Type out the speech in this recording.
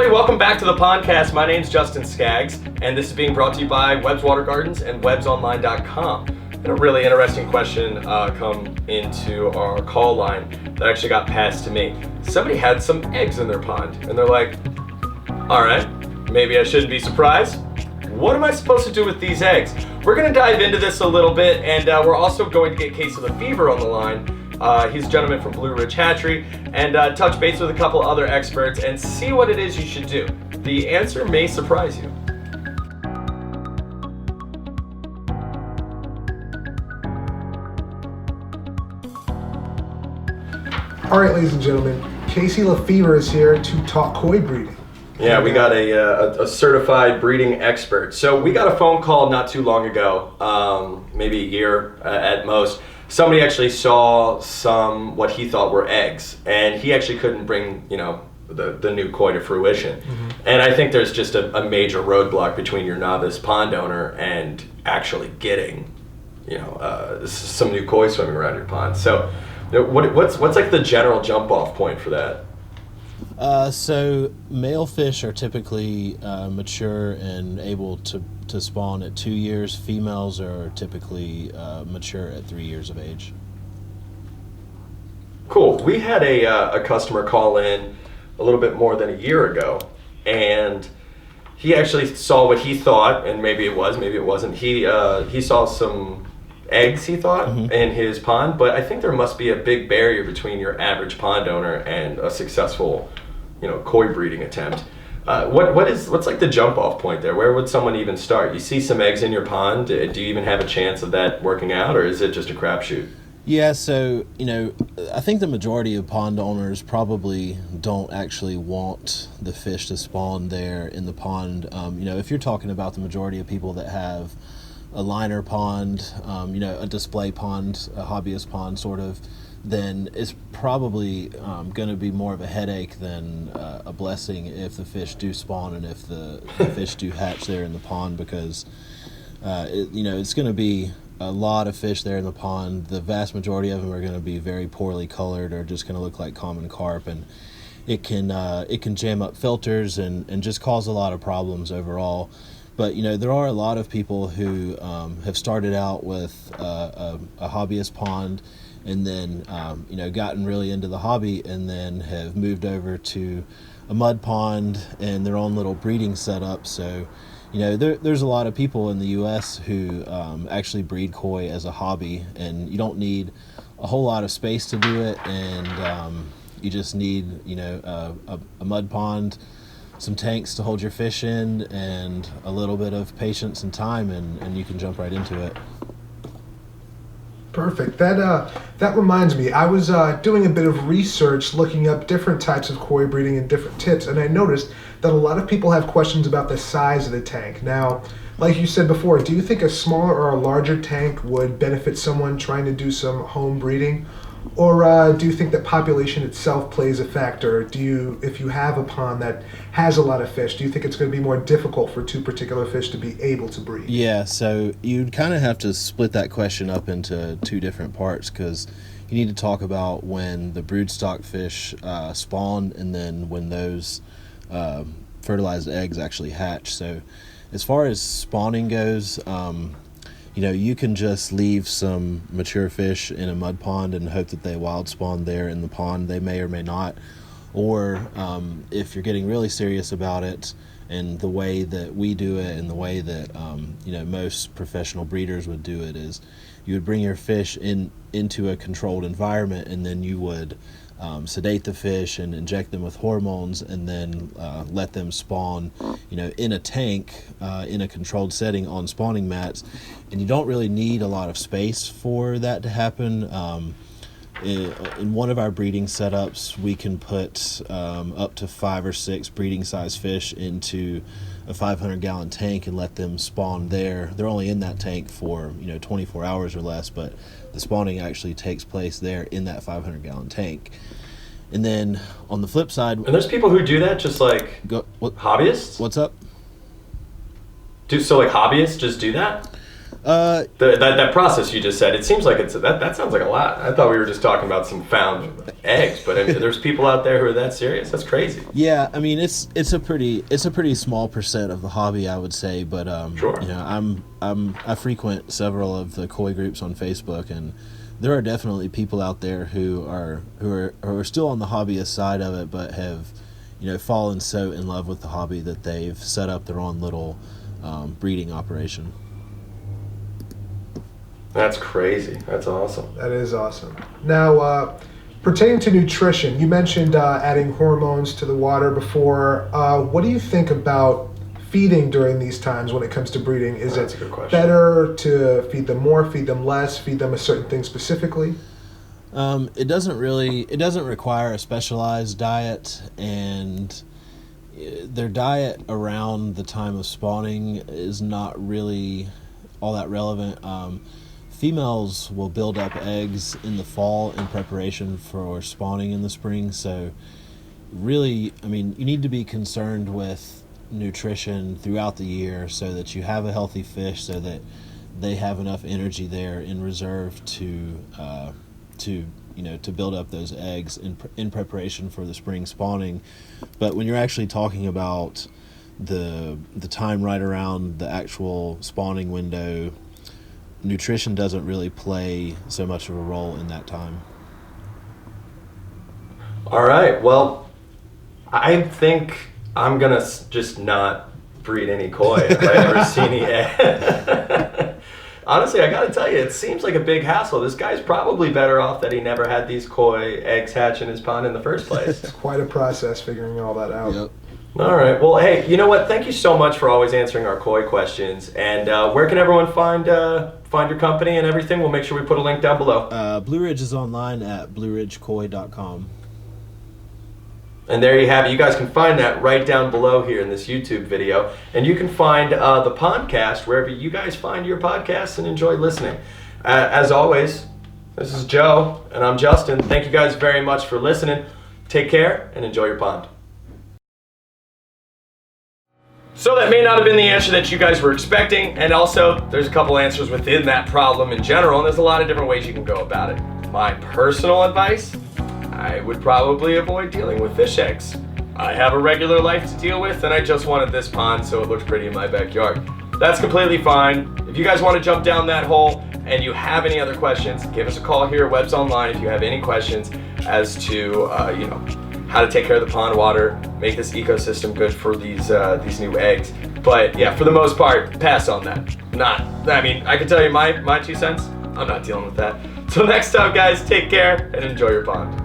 everybody, welcome back to the PONDCast. My name's Justin Skaggs, and this is being brought to you by Webb's Water Gardens and WebbsOnline.com. And a really interesting question come into our call line that actually got passed to me. Somebody had some eggs in their pond, and they're like, all right, maybe I shouldn't be surprised. What am I supposed to do with these eggs? We're going to dive into this a little bit, and we're also going to get Casey LeFever on the line. He's a gentleman from Blue Ridge Hatchery, and touch base with a couple other experts and see what it is you should do. The answer may surprise you. All right, ladies and gentlemen, Casey LeFever is here to talk koi breeding. Yeah, we got a certified breeding expert. So we got a phone call not too long ago, maybe a year at most. Somebody actually saw some what he thought were eggs, and he actually couldn't bring, the new koi to fruition. Mm-hmm. And I think there's just a major roadblock between your novice pond owner and actually getting, some new koi swimming around your pond. So, what's like the general jump off point for that? So male fish are typically mature and able to spawn at 2 years. Females are typically mature at 3 years of age. Cool. We had a customer call in a little bit more than a year ago, and he actually saw what he thought, and maybe it was, maybe it wasn't. He saw some eggs, he thought, mm-hmm. in his pond, but I think there must be a big barrier between your average pond owner and a successful, koi breeding attempt. What's like the jump off point there? Where would someone even start? You see some eggs in your pond, do you even have a chance of that working out, or is it just a crapshoot? Yeah, so, I think the majority of pond owners probably don't actually want the fish to spawn there in the pond. If you're talking about the majority of people that have a liner pond, a display pond, a hobbyist pond sort of, then it's probably going to be more of a headache than a blessing if the fish do spawn and if the fish do hatch there in the pond, because it's going to be a lot of fish there in the pond. The vast majority of them are going to be very poorly colored or just going to look like common carp, and it can jam up filters and just cause a lot of problems overall. But there are a lot of people who have started out with a hobbyist pond, and then gotten really into the hobby, and then have moved over to a mud pond and their own little breeding setup. So there's a lot of people in the U.S. who actually breed koi as a hobby, and you don't need a whole lot of space to do it, and you just need a mud pond, some tanks to hold your fish in, and a little bit of patience and time, and you can jump right into it. Perfect. That reminds me, I was doing a bit of research looking up different types of koi breeding and different tips, and I noticed that a lot of people have questions about the size of the tank. Now, like you said before, do you think a smaller or a larger tank would benefit someone trying to do some home breeding? Or do you think that population itself plays a factor? If you have a pond that has a lot of fish, do you think it's going to be more difficult for two particular fish to be able to breed? Yeah, so you'd kind of have to split that question up into two different parts, because you need to talk about when the broodstock fish spawn, and then when those fertilized eggs actually hatch. So as far as spawning goes, you can just leave some mature fish in a mud pond and hope that they wild spawn there in the pond. They may or may not. Or if you're getting really serious about it, and the way that we do it and the way that most professional breeders would do it, is you would bring your fish into a controlled environment, and then you would sedate the fish and inject them with hormones, and then let them spawn in a tank in a controlled setting on spawning mats. And you don't really need a lot of space for that to happen. In one of our breeding setups, we can put up to 5 or 6 breeding size fish into a 500-gallon tank and let them spawn there. They're only in that tank for 24 hours or less, but the spawning actually takes place there in that 500-gallon tank. And then on the flip side, and there's people who do that, just like hobbyists. What's up? So like hobbyists just do that? That process you just said, it seems like that sounds like a lot. I thought we were just talking about some found eggs, but I mean, there's people out there who are that serious. That's crazy. Yeah, I mean it's a pretty small percent of the hobby, I would say, but Sure. you know, I frequent several of the koi groups on Facebook, and there are definitely people out there who are still on the hobbyist side of it, but have, you know, fallen so in love with the hobby that they've set up their own little breeding operation. That's crazy. That's awesome. That is awesome. Now, pertaining to nutrition, you mentioned adding hormones to the water before. What do you think about feeding during these times when it comes to breeding? Is That's it a good question. better to feed them more, feed them less, feed them a certain thing specifically? It doesn't require a specialized diet, and their diet around the time of spawning is not really all that relevant. Females will build up eggs in the fall in preparation for spawning in the spring, so really, I mean, you need to be concerned with nutrition throughout the year so that you have a healthy fish, so that they have enough energy there in reserve to build up those eggs in preparation for the spring spawning. But when you're actually talking about the time right around the actual spawning window, nutrition doesn't really play so much of a role in that time. All right. Well, I think I'm gonna just not breed any koi if I ever see any egg. Honestly, I gotta tell you, it seems like a big hassle. This guy's probably better off that he never had these koi eggs hatch in his pond in the first place. It's quite a process figuring all that out. Yep. All right. Well, hey, you know what? Thank you so much for always answering our koi questions. And where can everyone find your company and everything? We'll make sure we put a link down below. Blue Ridge is online at blueridgekoi.com. And there you have it. You guys can find that right down below here in this YouTube video. And you can find the PONDCast wherever you guys find your podcasts and enjoy listening. As always, this is Joe, and I'm Justin. Thank you guys very much for listening. Take care and enjoy your pond. So that may not have been the answer that you guys were expecting, and also there's a couple answers within that problem in general, and there's a lot of different ways you can go about it. My personal advice, I would probably avoid dealing with fish eggs. I have a regular life to deal with, and I just wanted this pond so it looks pretty in my backyard. That's completely fine. If you guys want to jump down that hole and you have any other questions, give us a call here at Webs Online if you have any questions as to how to take care of the pond water, make this ecosystem good for these new eggs. But yeah, for the most part, pass on that. I can tell you my 2 cents, I'm not dealing with that. So next time, guys, take care and enjoy your pond.